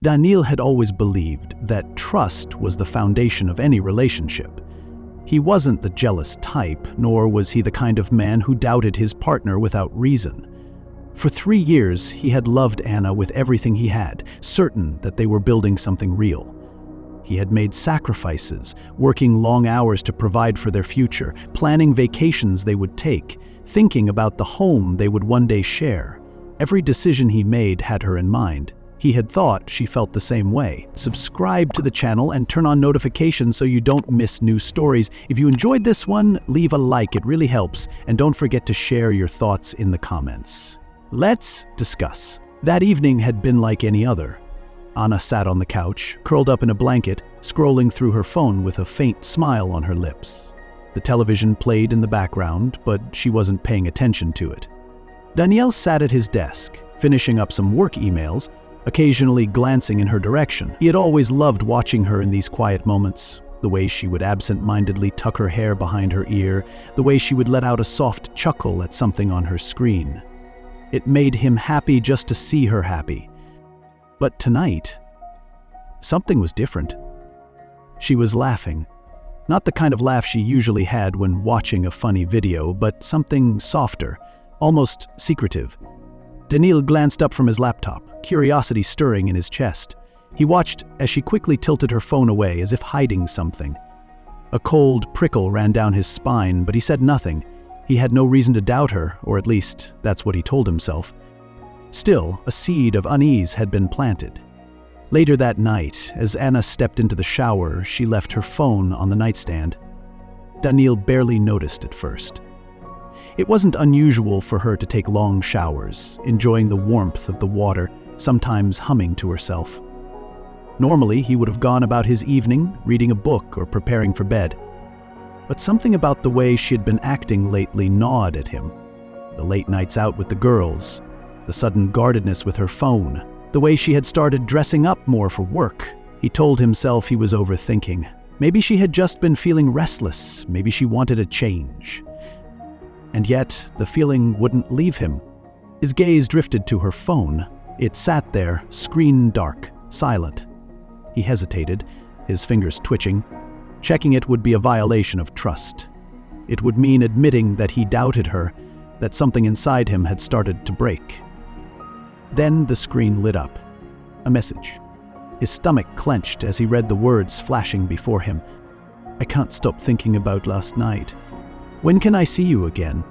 Daniil had always believed that trust was the foundation of any relationship. He wasn't the jealous type, nor was he the kind of man who doubted his partner without reason. For 3 years, he had loved Anna with everything he had, certain that they were building something real. He had made sacrifices, working long hours to provide for their future, planning vacations they would take, thinking about the home they would one day share. Every decision he made had her in mind. He had thought she felt the same way. Subscribe to the channel and turn on notifications so you don't miss new stories. If you enjoyed this one, leave a like, it really helps, and don't forget to share your thoughts in the comments. Let's discuss. That evening had been like any other. Anna sat on the couch, curled up in a blanket, scrolling through her phone with a faint smile on her lips. The television played in the background, but she wasn't paying attention to it. Daniil sat at his desk, finishing up some work emails, occasionally glancing in her direction. He had always loved watching her in these quiet moments, the way she would absent-mindedly tuck her hair behind her ear, the way she would let out a soft chuckle at something on her screen. It made him happy just to see her happy. But tonight, something was different. She was laughing. Not the kind of laugh she usually had when watching a funny video, but something softer, almost secretive. Daniil glanced up from his laptop, curiosity stirring in his chest. He watched as she quickly tilted her phone away as if hiding something. A cold prickle ran down his spine, but he said nothing. He had no reason to doubt her, or at least that's what he told himself. Still, a seed of unease had been planted. Later that night, as Anna stepped into the shower, she left her phone on the nightstand. Daniil barely noticed at first. It wasn't unusual for her to take long showers, enjoying the warmth of the water, sometimes humming to herself. Normally, he would have gone about his evening, reading a book or preparing for bed. But something about the way she had been acting lately gnawed at him. The late nights out with the girls, the sudden guardedness with her phone, the way she had started dressing up more for work. He told himself he was overthinking. Maybe she had just been feeling restless, maybe she wanted a change. And yet, the feeling wouldn't leave him. His gaze drifted to her phone. It sat there, screen dark, silent. He hesitated, his fingers twitching. Checking it would be a violation of trust. It would mean admitting that he doubted her, that something inside him had started to break. Then the screen lit up. A message. His stomach clenched as he read the words flashing before him. "I can't stop thinking about last night. When can I see you again?"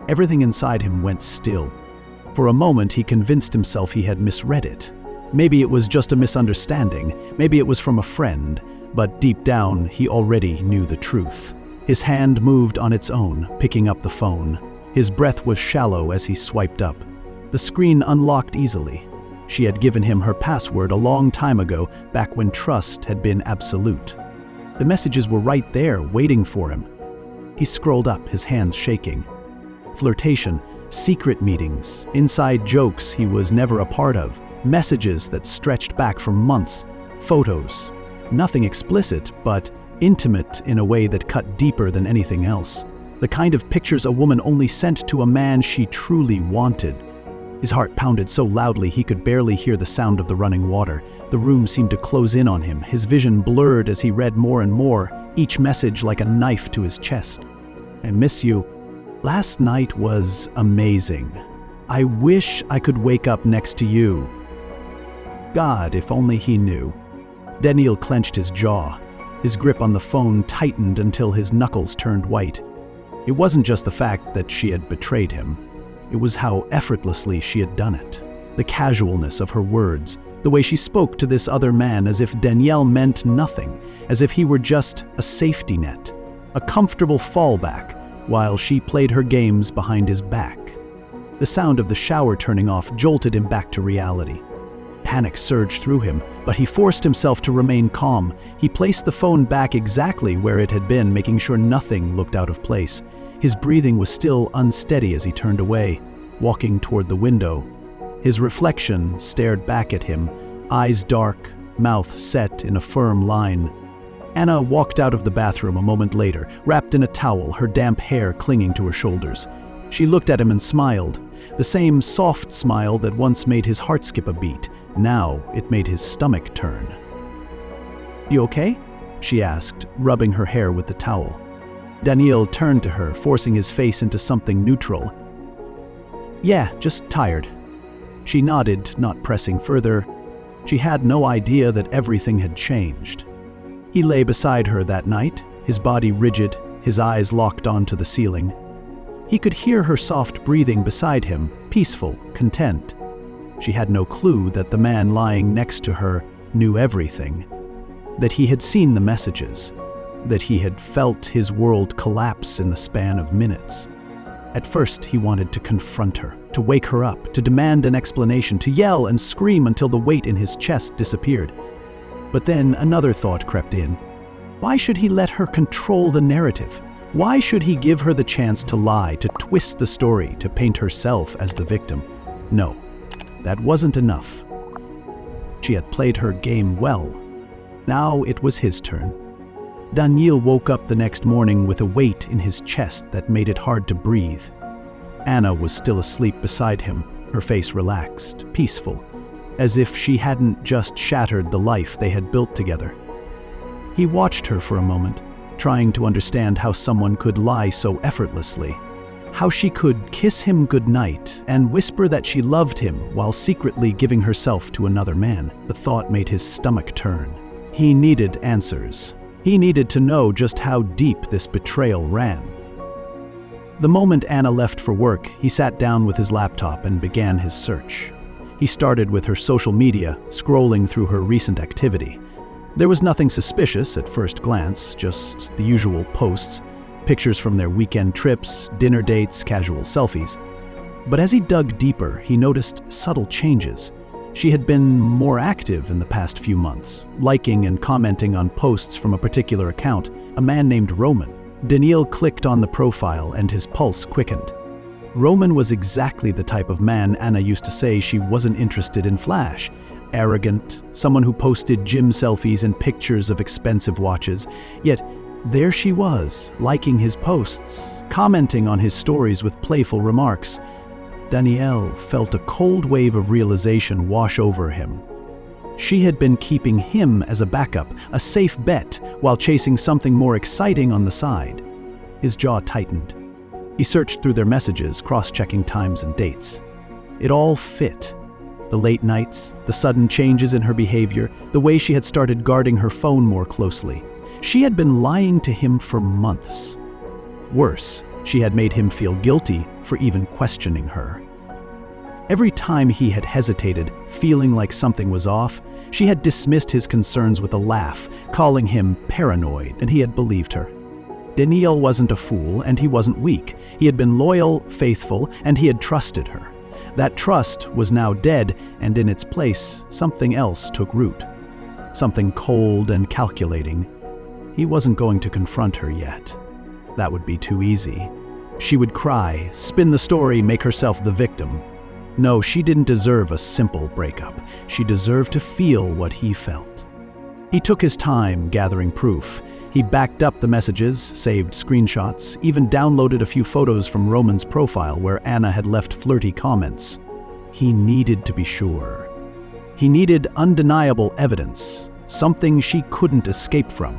Everything inside him went still. For a moment, he convinced himself he had misread it. Maybe it was just a misunderstanding, maybe it was from a friend, but deep down, he already knew the truth. His hand moved on its own, picking up the phone. His breath was shallow as he swiped up. The screen unlocked easily. She had given him her password a long time ago, back when trust had been absolute. The messages were right there, waiting for him. He scrolled up, his hands shaking. Flirtation, secret meetings, inside jokes he was never a part of, messages that stretched back for months, photos. Nothing explicit, but intimate in a way that cut deeper than anything else. The kind of pictures a woman only sent to a man she truly wanted. His heart pounded so loudly he could barely hear the sound of the running water. The room seemed to close in on him, his vision blurred as he read more and more, each message like a knife to his chest. "I miss you. Last night was amazing. I wish I could wake up next to you." God, if only he knew. Daniil clenched his jaw. His grip on the phone tightened until his knuckles turned white. It wasn't just the fact that she had betrayed him. It was how effortlessly she had done it. The casualness of her words, the way she spoke to this other man as if Daniil meant nothing, as if he were just a safety net, a comfortable fallback, while she played her games behind his back. The sound of the shower turning off jolted him back to reality. Panic surged through him, but he forced himself to remain calm. He placed the phone back exactly where it had been, making sure nothing looked out of place. His breathing was still unsteady as he turned away, walking toward the window. His reflection stared back at him, eyes dark, mouth set in a firm line. Anna walked out of the bathroom a moment later, wrapped in a towel, her damp hair clinging to her shoulders. She looked at him and smiled, the same soft smile that once made his heart skip a beat. Now it made his stomach turn. "You okay?" she asked, rubbing her hair with the towel. Daniil turned to her, forcing his face into something neutral. "Yeah, just tired." She nodded, not pressing further. She had no idea that everything had changed. He lay beside her that night, his body rigid, his eyes locked onto the ceiling. He could hear her soft breathing beside him, peaceful, content. She had no clue that the man lying next to her knew everything, that he had seen the messages, that he had felt his world collapse in the span of minutes. At first, he wanted to confront her, to wake her up, to demand an explanation, to yell and scream until the weight in his chest disappeared. But then another thought crept in. Why should he let her control the narrative? Why should he give her the chance to lie, to twist the story, to paint herself as the victim? No, that wasn't enough. She had played her game well. Now it was his turn. Daniil woke up the next morning with a weight in his chest that made it hard to breathe. Anna was still asleep beside him, her face relaxed, peaceful, as if she hadn't just shattered the life they had built together. He watched her for a moment, trying to understand how someone could lie so effortlessly, how she could kiss him goodnight and whisper that she loved him while secretly giving herself to another man. The thought made his stomach turn. He needed answers. He needed to know just how deep this betrayal ran. The moment Anna left for work, he sat down with his laptop and began his search. He started with her social media, scrolling through her recent activity. There was nothing suspicious at first glance, just the usual posts, pictures from their weekend trips, dinner dates, casual selfies. But as he dug deeper, he noticed subtle changes. She had been more active in the past few months, liking and commenting on posts from a particular account, a man named Roman. Daniil clicked on the profile and his pulse quickened. Roman was exactly the type of man Anna used to say she wasn't interested in. Flash, arrogant, someone who posted gym selfies and pictures of expensive watches. Yet there she was, liking his posts, commenting on his stories with playful remarks. Daniil felt a cold wave of realization wash over him. She had been keeping him as a backup, a safe bet, while chasing something more exciting on the side. His jaw tightened. He searched through their messages, cross-checking times and dates. It all fit. The late nights, the sudden changes in her behavior, the way she had started guarding her phone more closely. She had been lying to him for months. Worse, she had made him feel guilty for even questioning her. Every time he had hesitated, feeling like something was off, she had dismissed his concerns with a laugh, calling him paranoid, and he had believed her. Daniil wasn't a fool, and he wasn't weak. He had been loyal, faithful, and he had trusted her. That trust was now dead, and in its place, something else took root. Something cold and calculating. He wasn't going to confront her yet. That would be too easy. She would cry, spin the story, make herself the victim. No, she didn't deserve a simple breakup. She deserved to feel what he felt. He took his time gathering proof. He backed up the messages, saved screenshots, even downloaded a few photos from Roman's profile where Anna had left flirty comments. He needed to be sure. He needed undeniable evidence, something she couldn't escape from.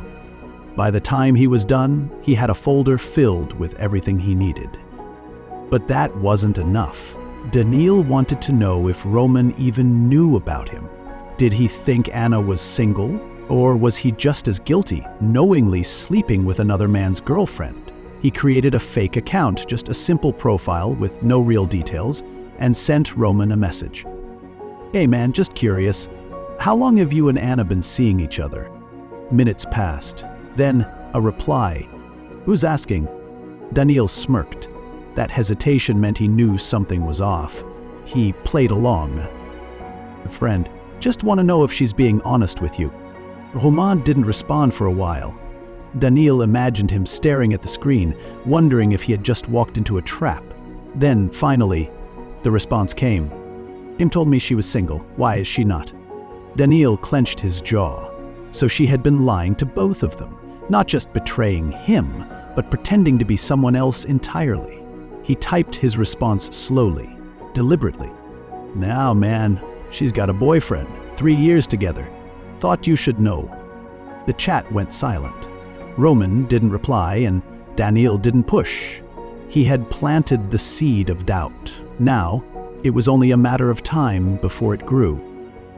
By the time he was done, he had a folder filled with everything he needed. But that wasn't enough. Daniil wanted to know if Roman even knew about him. Did he think Anna was single? Or was he just as guilty, knowingly sleeping with another man's girlfriend? He created a fake account, just a simple profile with no real details, and sent Roman a message. "Hey man, just curious. How long have you and Anna been seeing each other?" Minutes passed. Then a reply. "Who's asking?" Daniil smirked. That hesitation meant he knew something was off. He played along. "A friend, just want to know if she's being honest with you." Roman didn't respond for a while. Daniil imagined him staring at the screen, wondering if he had just walked into a trap. Then, finally, the response came. "Im told me she was single. Why is she not?" Daniil clenched his jaw. So she had been lying to both of them, not just betraying him, but pretending to be someone else entirely. He typed his response slowly, deliberately. "Now, man, she's got a boyfriend, 3 years together. Thought you should know." The chat went silent. Roman didn't reply and Daniil didn't push. He had planted the seed of doubt. Now, it was only a matter of time before it grew.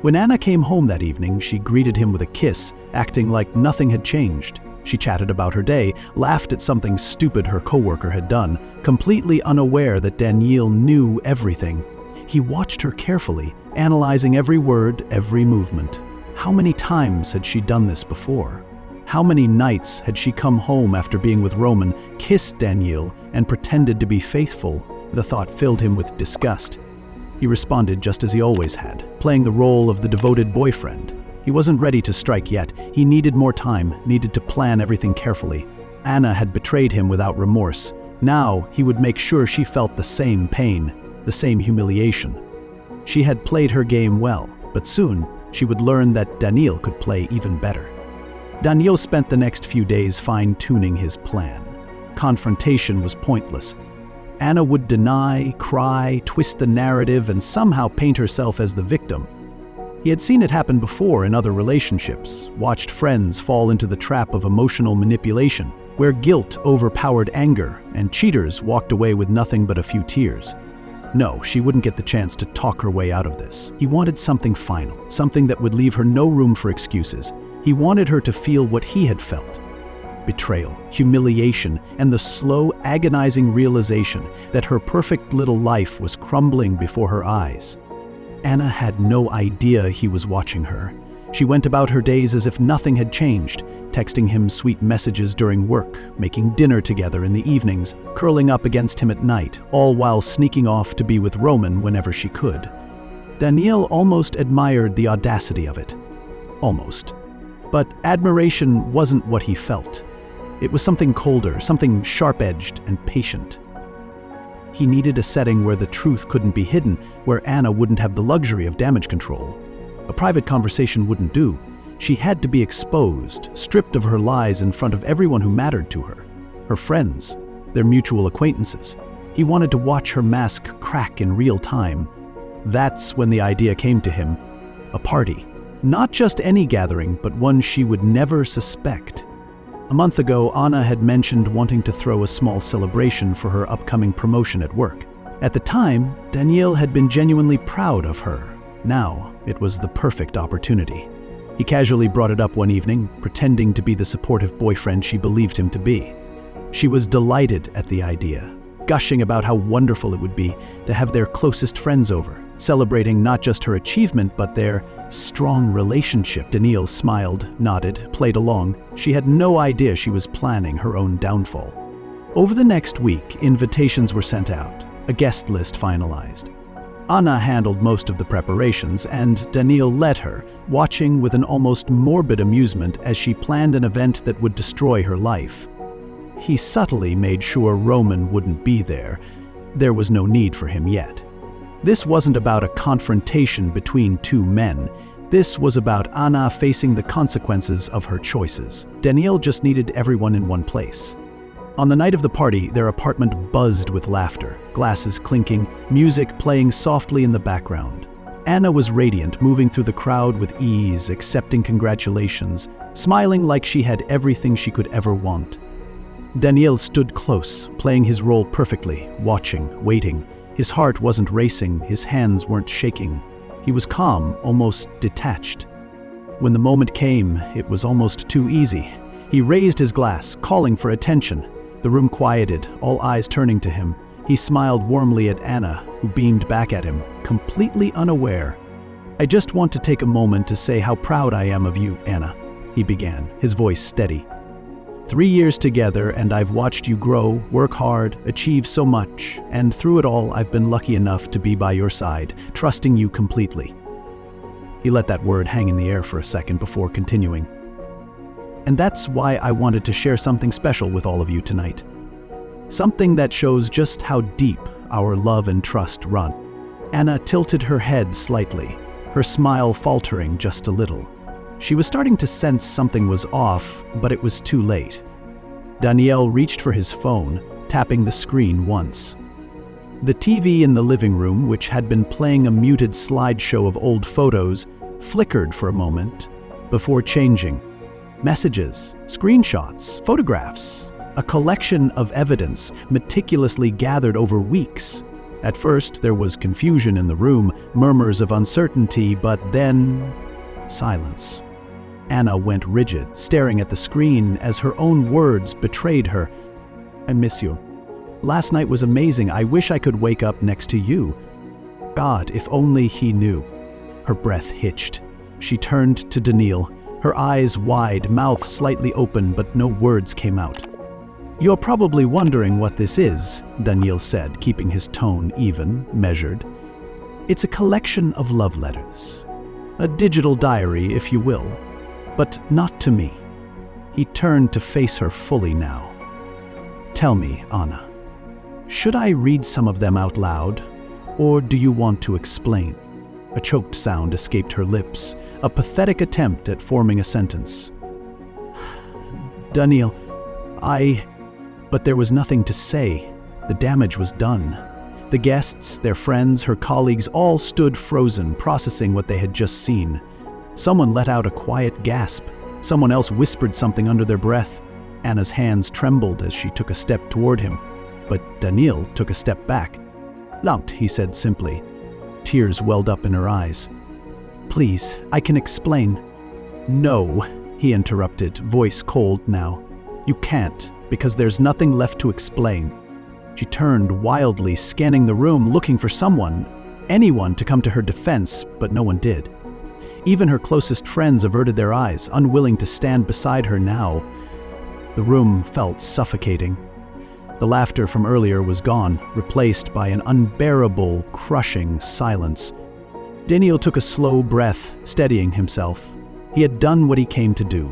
When Anna came home that evening, she greeted him with a kiss, acting like nothing had changed. She chatted about her day, laughed at something stupid her coworker had done, completely unaware that Daniil knew everything. He watched her carefully, analyzing every word, every movement. How many times had she done this before? How many nights had she come home after being with Roman, kissed Daniil, and pretended to be faithful? The thought filled him with disgust. He responded just as he always had, playing the role of the devoted boyfriend. He wasn't ready to strike yet. He needed more time, needed to plan everything carefully. Anna had betrayed him without remorse. Now he would make sure she felt the same pain, the same humiliation. She had played her game well, but soon she would learn that Daniil could play even better. Daniil spent the next few days fine-tuning his plan. Confrontation was pointless. Anna would deny, cry, twist the narrative, and somehow paint herself as the victim. He had seen it happen before in other relationships, watched friends fall into the trap of emotional manipulation, where guilt overpowered anger and cheaters walked away with nothing but a few tears. No, she wouldn't get the chance to talk her way out of this. He wanted something final, something that would leave her no room for excuses. He wanted her to feel what he had felt. Betrayal, humiliation, and the slow, agonizing realization that her perfect little life was crumbling before her eyes. Anna had no idea he was watching her. She went about her days as if nothing had changed, texting him sweet messages during work, making dinner together in the evenings, curling up against him at night, all while sneaking off to be with Roman whenever she could. Daniil almost admired the audacity of it. Almost. But admiration wasn't what he felt. It was something colder, something sharp-edged and patient. He needed a setting where the truth couldn't be hidden, where Anna wouldn't have the luxury of damage control. A private conversation wouldn't do. She had to be exposed, stripped of her lies in front of everyone who mattered to her. Her friends, their mutual acquaintances. He wanted to watch her mask crack in real time. That's when the idea came to him. A party. Not just any gathering, but one she would never suspect. A month ago, Anna had mentioned wanting to throw a small celebration for her upcoming promotion at work. At the time, Daniil had been genuinely proud of her. Now, it was the perfect opportunity. He casually brought it up one evening, pretending to be the supportive boyfriend she believed him to be. She was delighted at the idea, gushing about how wonderful it would be to have their closest friends over, celebrating not just her achievement but their strong relationship. Daniil smiled, nodded, played along. She had no idea she was planning her own downfall. Over the next week, invitations were sent out, a guest list finalized. Anna handled most of the preparations, and Daniil let her, watching with an almost morbid amusement as she planned an event that would destroy her life. He subtly made sure Roman wouldn't be there. There was no need for him yet. This wasn't about a confrontation between two men. This was about Anna facing the consequences of her choices. Daniil just needed everyone in one place. On the night of the party, their apartment buzzed with laughter, glasses clinking, music playing softly in the background. Anna was radiant, moving through the crowd with ease, accepting congratulations, smiling like she had everything she could ever want. Daniil stood close, playing his role perfectly, watching, waiting. His heart wasn't racing, his hands weren't shaking. He was calm, almost detached. When the moment came, it was almost too easy. He raised his glass, calling for attention. The room quieted, all eyes turning to him. He smiled warmly at Anna, who beamed back at him, completely unaware. "I just want to take a moment to say how proud I am of you, Anna," he began, his voice steady. 3 years together, and I've watched you grow, work hard, achieve so much, and through it all, I've been lucky enough to be by your side, trusting you completely. He let that word hang in the air for a second before continuing. And that's why I wanted to share something special with all of you tonight. Something that shows just how deep our love and trust run. Anna tilted her head slightly, her smile faltering just a little. She was starting to sense something was off, but it was too late. Daniil reached for his phone, tapping the screen once. The TV in the living room, which had been playing a muted slideshow of old photos, flickered for a moment before changing. Messages, screenshots, photographs, a collection of evidence meticulously gathered over weeks. At first, there was confusion in the room, murmurs of uncertainty, but then silence. Anna went rigid, staring at the screen as her own words betrayed her. "I miss you. Last night was amazing. I wish I could wake up next to you. God, if only he knew." Her breath hitched. She turned to Daniil, her eyes wide, mouth slightly open, but no words came out. "You're probably wondering what this is," Daniil said, keeping his tone even, measured. "It's a collection of love letters. A digital diary, if you will. But not to me." He turned to face her fully now. "Tell me, Anna, should I read some of them out loud, or do you want to explain?" A choked sound escaped her lips, a pathetic attempt at forming a sentence. "Daniil, But there was nothing to say. The damage was done. The guests, their friends, her colleagues all stood frozen, processing what they had just seen. Someone let out a quiet gasp. Someone else whispered something under their breath. Anna's hands trembled as she took a step toward him, but Daniil took a step back. "Launt," he said simply. Tears welled up in her eyes. "Please, I can explain." "No," he interrupted, voice cold now. "You can't, because there's nothing left to explain." She turned wildly, scanning the room, looking for someone, anyone to come to her defense, but no one did. Even her closest friends averted their eyes, unwilling to stand beside her now. The room felt suffocating. The laughter from earlier was gone, replaced by an unbearable, crushing silence. Daniil took a slow breath, steadying himself. He had done what he came to do.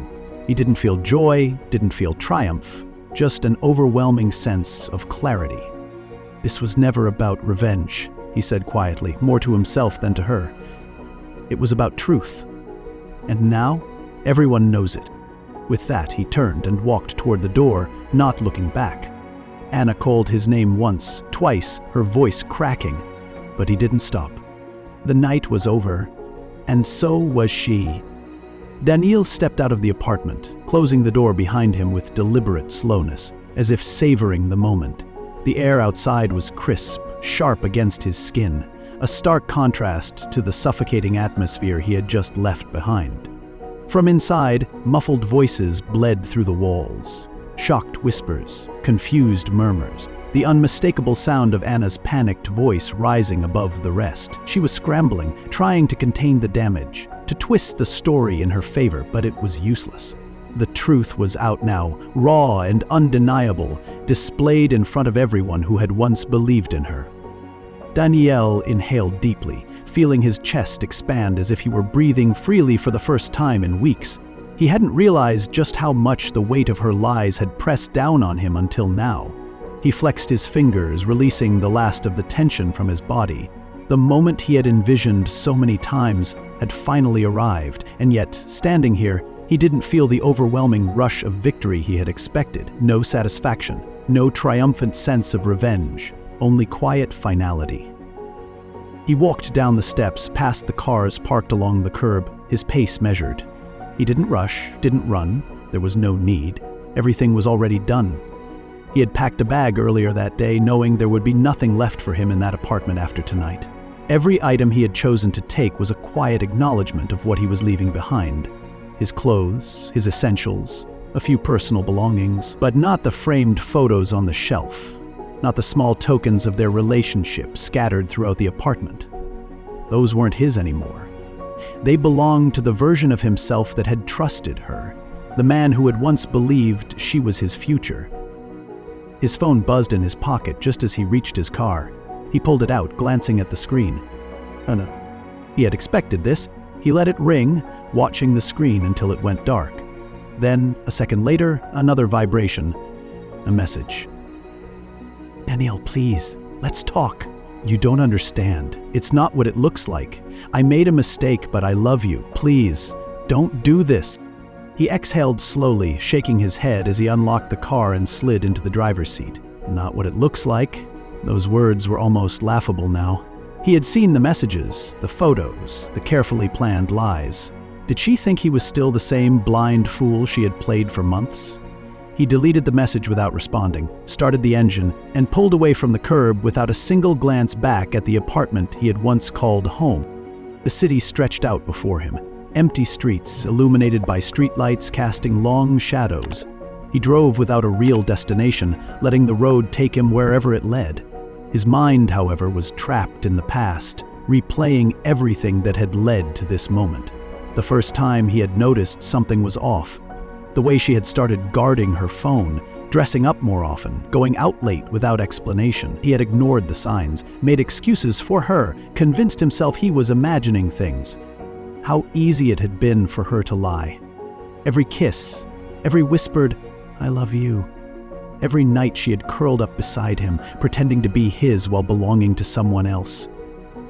He didn't feel joy, didn't feel triumph, just an overwhelming sense of clarity. "This was never about revenge," he said quietly, more to himself than to her. "It was about truth. And now, everyone knows it." With that, he turned and walked toward the door, not looking back. Anna called his name once, twice, her voice cracking, but he didn't stop. The night was over, and so was she. Daniil stepped out of the apartment, closing the door behind him with deliberate slowness, as if savoring the moment. The air outside was crisp, sharp against his skin, a stark contrast to the suffocating atmosphere he had just left behind. From inside, muffled voices bled through the walls. Shocked whispers, confused murmurs, the unmistakable sound of Anna's panicked voice rising above the rest. She was scrambling, trying to contain the damage, to twist the story in her favor, but it was useless. The truth was out now, raw and undeniable, displayed in front of everyone who had once believed in her. Daniil inhaled deeply, feeling his chest expand as if he were breathing freely for the first time in weeks. He hadn't realized just how much the weight of her lies had pressed down on him until now. He flexed his fingers, releasing the last of the tension from his body. The moment he had envisioned so many times had finally arrived, and yet, standing here, he didn't feel the overwhelming rush of victory he had expected. No satisfaction, no triumphant sense of revenge, only quiet finality. He walked down the steps, past the cars parked along the curb, his pace measured. He didn't rush, didn't run. There was no need. Everything was already done. He had packed a bag earlier that day, knowing there would be nothing left for him in that apartment after tonight. Every item he had chosen to take was a quiet acknowledgement of what he was leaving behind. His clothes, his essentials, a few personal belongings, but not the framed photos on the shelf, not the small tokens of their relationship scattered throughout the apartment. Those weren't his anymore. They belonged to the version of himself that had trusted her, the man who had once believed she was his future. His phone buzzed in his pocket just as he reached his car. He pulled it out, glancing at the screen. No. He had expected this. He let it ring, watching the screen until it went dark. Then, a second later, another vibration. A message. "Daniil, please, let's talk." "You don't understand. It's not what it looks like. I made a mistake, but I love you. Please, don't do this." He exhaled slowly, shaking his head as he unlocked the car and slid into the driver's seat. "Not what it looks like. Those words were almost laughable now. He had seen the messages, the photos, the carefully planned lies. Did she think he was still the same blind fool she had played for months? He deleted the message without responding, started the engine, and pulled away from the curb without a single glance back at the apartment he had once called home. The city stretched out before him, empty streets illuminated by streetlights casting long shadows. He drove without a real destination, letting the road take him wherever it led. His mind, however, was trapped in the past, replaying everything that had led to this moment. The first time he had noticed something was off. The way she had started guarding her phone, dressing up more often, going out late without explanation. He had ignored the signs, made excuses for her, convinced himself he was imagining things. How easy it had been for her to lie. Every kiss, every whispered, "I love you." Every night she had curled up beside him, pretending to be his while belonging to someone else.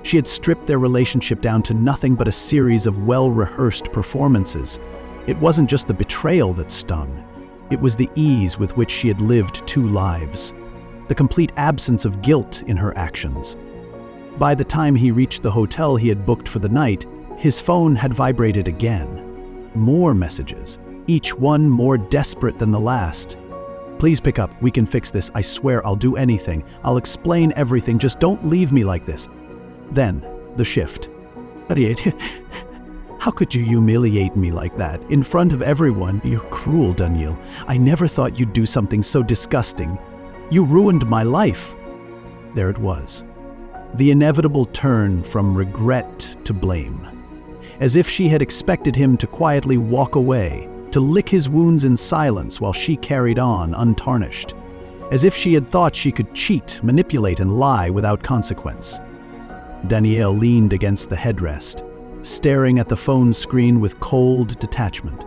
She had stripped their relationship down to nothing but a series of well-rehearsed performances. It wasn't just the betrayal that stung. It was the ease with which she had lived two lives, the complete absence of guilt in her actions. By the time he reached the hotel he had booked for the night, his phone had vibrated again. More messages, each one more desperate than the last. "Please pick up, we can fix this, I swear I'll do anything. I'll explain everything, just don't leave me like this." Then, the shift. "How could you humiliate me like that, in front of everyone? You're cruel, Daniil. I never thought you'd do something so disgusting. You ruined my life." There it was. The inevitable turn from regret to blame. As if she had expected him to quietly walk away, to lick his wounds in silence while she carried on untarnished. As if she had thought she could cheat, manipulate, and lie without consequence. Daniil leaned against the headrest, staring at the phone screen with cold detachment.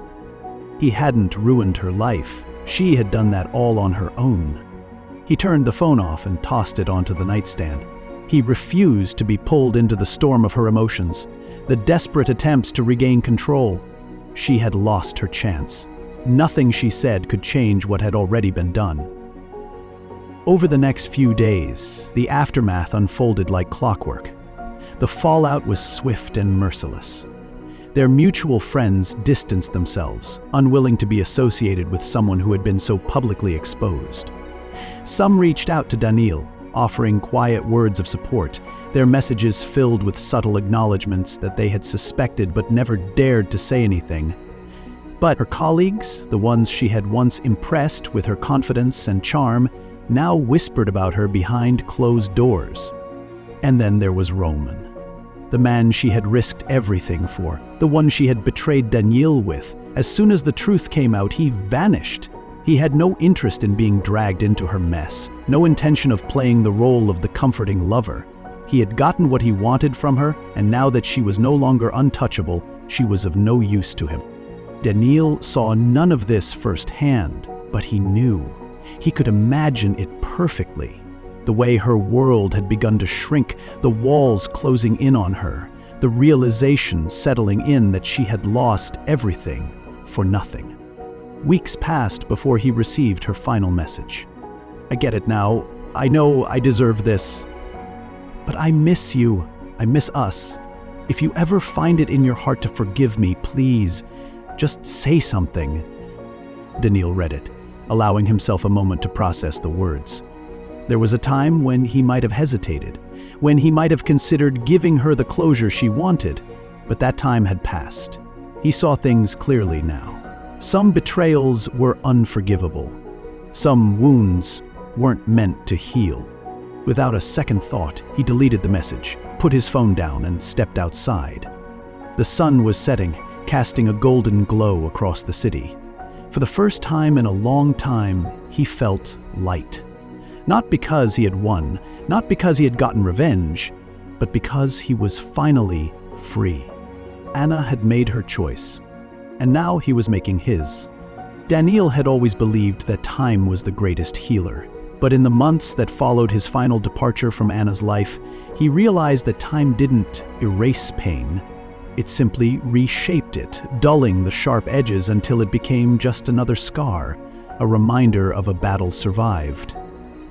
He hadn't ruined her life. She had done that all on her own. He turned the phone off and tossed it onto the nightstand. He refused to be pulled into the storm of her emotions, the desperate attempts to regain control. She had lost her chance. Nothing she said could change what had already been done. Over the next few days, the aftermath unfolded like clockwork. The fallout was swift and merciless. Their mutual friends distanced themselves, unwilling to be associated with someone who had been so publicly exposed. Some reached out to Daniil, offering quiet words of support, their messages filled with subtle acknowledgments that they had suspected but never dared to say anything. But her colleagues, the ones she had once impressed with her confidence and charm, now whispered about her behind closed doors. And then there was Roman, the man she had risked everything for, the one she had betrayed Daniil with. As soon as the truth came out, he vanished. He had no interest in being dragged into her mess, no intention of playing the role of the comforting lover. He had gotten what he wanted from her, and now that she was no longer untouchable, she was of no use to him. Daniil saw none of this firsthand, but he knew. He could imagine it perfectly. The way her world had begun to shrink, the walls closing in on her, the realization settling in that she had lost everything for nothing. Weeks passed before he received her final message. "I get it now. I know I deserve this. But I miss you. I miss us. If you ever find it in your heart to forgive me, please, just say something." Daniil read it, allowing himself a moment to process the words. There was a time when he might have hesitated, when he might have considered giving her the closure she wanted, but that time had passed. He saw things clearly now. Some betrayals were unforgivable. Some wounds weren't meant to heal. Without a second thought, he deleted the message, put his phone down, and stepped outside. The sun was setting, casting a golden glow across the city. For the first time in a long time, he felt light. Not because he had won, not because he had gotten revenge, but because he was finally free. Anna had made her choice, and now he was making his. Daniil had always believed that time was the greatest healer, but in the months that followed his final departure from Anna's life, he realized that time didn't erase pain. It simply reshaped it, dulling the sharp edges until it became just another scar, a reminder of a battle survived.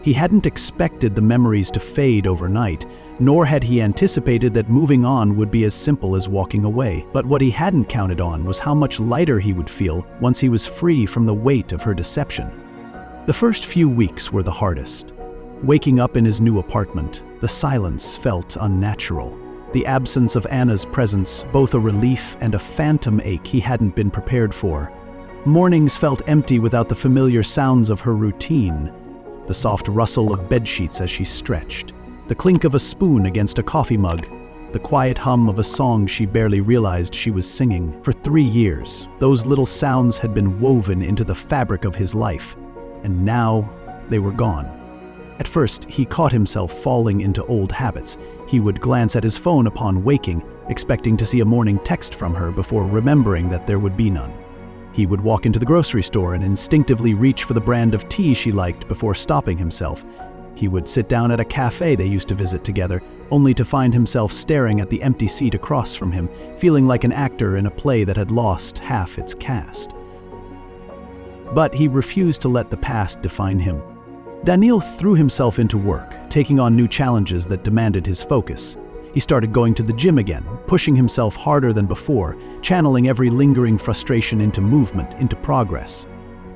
He hadn't expected the memories to fade overnight, nor had he anticipated that moving on would be as simple as walking away. But what he hadn't counted on was how much lighter he would feel once he was free from the weight of her deception. The first few weeks were the hardest. Waking up in his new apartment, the silence felt unnatural. The absence of Anna's presence, both a relief and a phantom ache he hadn't been prepared for. Mornings felt empty without the familiar sounds of her routine. The soft rustle of bedsheets as she stretched, the clink of a spoon against a coffee mug, the quiet hum of a song she barely realized she was singing. For 3 years, those little sounds had been woven into the fabric of his life, and now they were gone. At first, he caught himself falling into old habits. He would glance at his phone upon waking, expecting to see a morning text from her before remembering that there would be none. He would walk into the grocery store and instinctively reach for the brand of tea she liked before stopping himself. He would sit down at a cafe they used to visit together, only to find himself staring at the empty seat across from him, feeling like an actor in a play that had lost half its cast. But he refused to let the past define him. Daniil threw himself into work, taking on new challenges that demanded his focus. He started going to the gym again, pushing himself harder than before, channeling every lingering frustration into movement, into progress.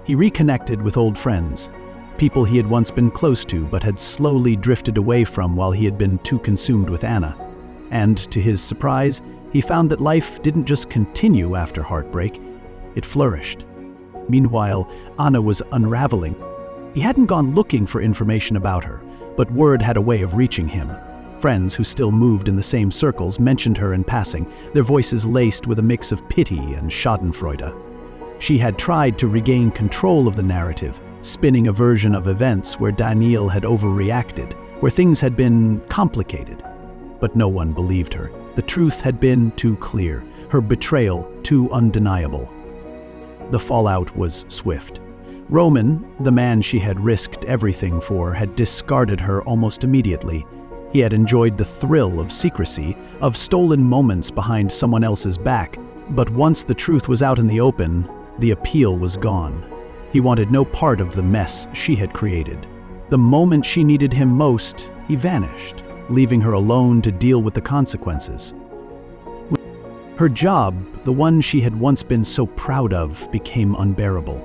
He reconnected with old friends, people he had once been close to but had slowly drifted away from while he had been too consumed with Anna. And, to his surprise, he found that life didn't just continue after heartbreak, it flourished. Meanwhile, Anna was unraveling. He hadn't gone looking for information about her, but word had a way of reaching him. Friends who still moved in the same circles mentioned her in passing, their voices laced with a mix of pity and schadenfreude. She had tried to regain control of the narrative, spinning a version of events where Daniil had overreacted, where things had been complicated. But no one believed her. The truth had been too clear, her betrayal too undeniable. The fallout was swift. Roman, the man she had risked everything for, had discarded her almost immediately. He had enjoyed the thrill of secrecy, of stolen moments behind someone else's back, but once the truth was out in the open, the appeal was gone. He wanted no part of the mess she had created. The moment she needed him most, he vanished, leaving her alone to deal with the consequences. Her job, the one she had once been so proud of, became unbearable.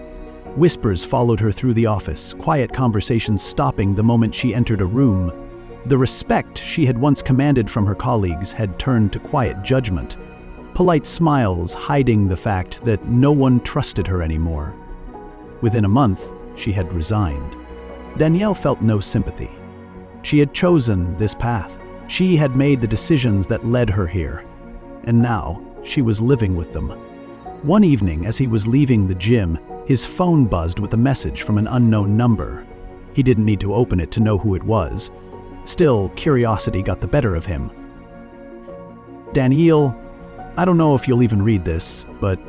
Whispers followed her through the office, quiet conversations stopping the moment she entered a room. The respect she had once commanded from her colleagues had turned to quiet judgment, polite smiles hiding the fact that no one trusted her anymore. Within a month, she had resigned. Daniil felt no sympathy. She had chosen this path. She had made the decisions that led her here, and now she was living with them. One evening, as he was leaving the gym, his phone buzzed with a message from an unknown number. He didn't need to open it to know who it was. Still, curiosity got the better of him. Daniil, I don't know if you'll even read this, but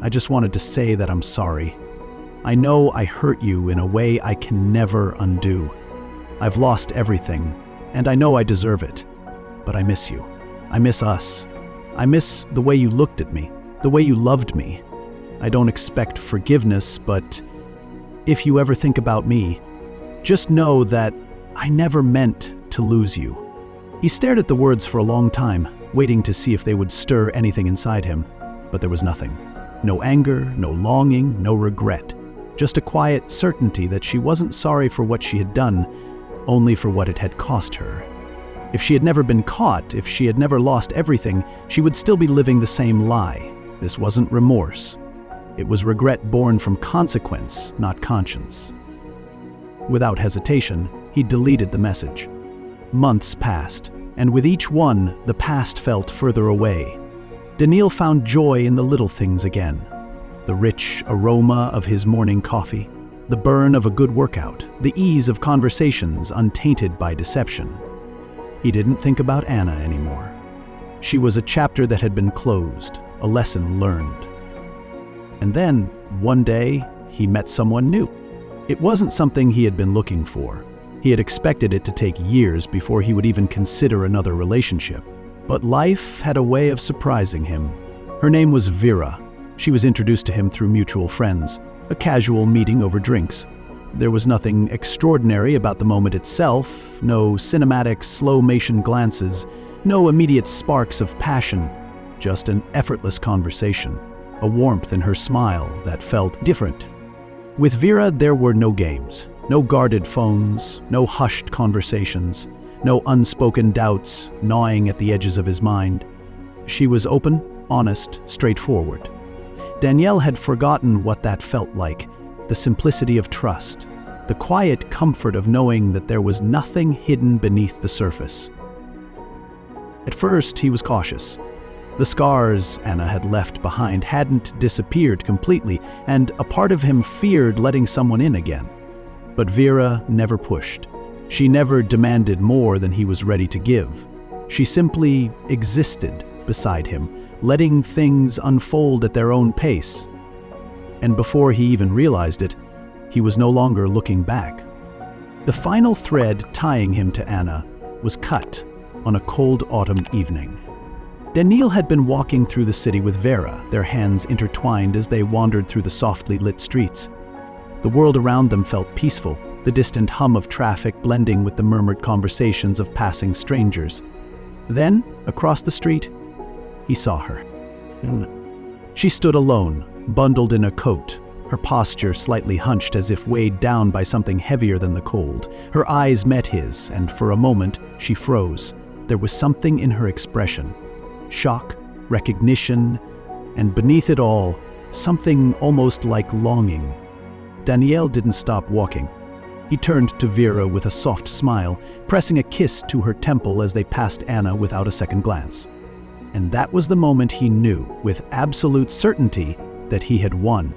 I just wanted to say that I'm sorry. I know I hurt you in a way I can never undo. I've lost everything, and I know I deserve it. But I miss you. I miss us. I miss the way you looked at me, the way you loved me. I don't expect forgiveness, but if you ever think about me, just know that I never meant to lose you. He stared at the words for a long time, waiting to see if they would stir anything inside him, but there was nothing. No anger, no longing, no regret. Just a quiet certainty that she wasn't sorry for what she had done, only for what it had cost her. If she had never been caught, if she had never lost everything, she would still be living the same lie. This wasn't remorse. It was regret born from consequence, not conscience. Without hesitation, he deleted the message. Months passed, and with each one, the past felt further away. Daniil found joy in the little things again. The rich aroma of his morning coffee, the burn of a good workout, the ease of conversations untainted by deception. He didn't think about Anna anymore. She was a chapter that had been closed, a lesson learned. And then, one day, he met someone new. It wasn't something he had been looking for. He had expected it to take years before he would even consider another relationship. But life had a way of surprising him. Her name was Vera. She was introduced to him through mutual friends, a casual meeting over drinks. There was nothing extraordinary about the moment itself, no cinematic, slow-motion glances, no immediate sparks of passion, just an effortless conversation, a warmth in her smile that felt different. With Vera, there were no games, no guarded phones, no hushed conversations, no unspoken doubts gnawing at the edges of his mind. She was open, honest, straightforward. Danielle had forgotten what that felt like, the simplicity of trust, the quiet comfort of knowing that there was nothing hidden beneath the surface. At first, he was cautious. The scars Anna had left behind hadn't disappeared completely, and a part of him feared letting someone in again. But Vera never pushed. She never demanded more than he was ready to give. She simply existed beside him, letting things unfold at their own pace. And before he even realized it, he was no longer looking back. The final thread tying him to Anna was cut on a cold autumn evening. Danielle had been walking through the city with Vera, their hands intertwined as they wandered through the softly lit streets. The world around them felt peaceful, the distant hum of traffic blending with the murmured conversations of passing strangers. Then, across the street, he saw her. She stood alone, bundled in a coat, her posture slightly hunched as if weighed down by something heavier than the cold. Her eyes met his, and for a moment, she froze. There was something in her expression. Shock, recognition, and beneath it all, something almost like longing. Danielle didn't stop walking. He turned to Vera with a soft smile, pressing a kiss to her temple as they passed Anna without a second glance. And that was the moment he knew, with absolute certainty, that he had won.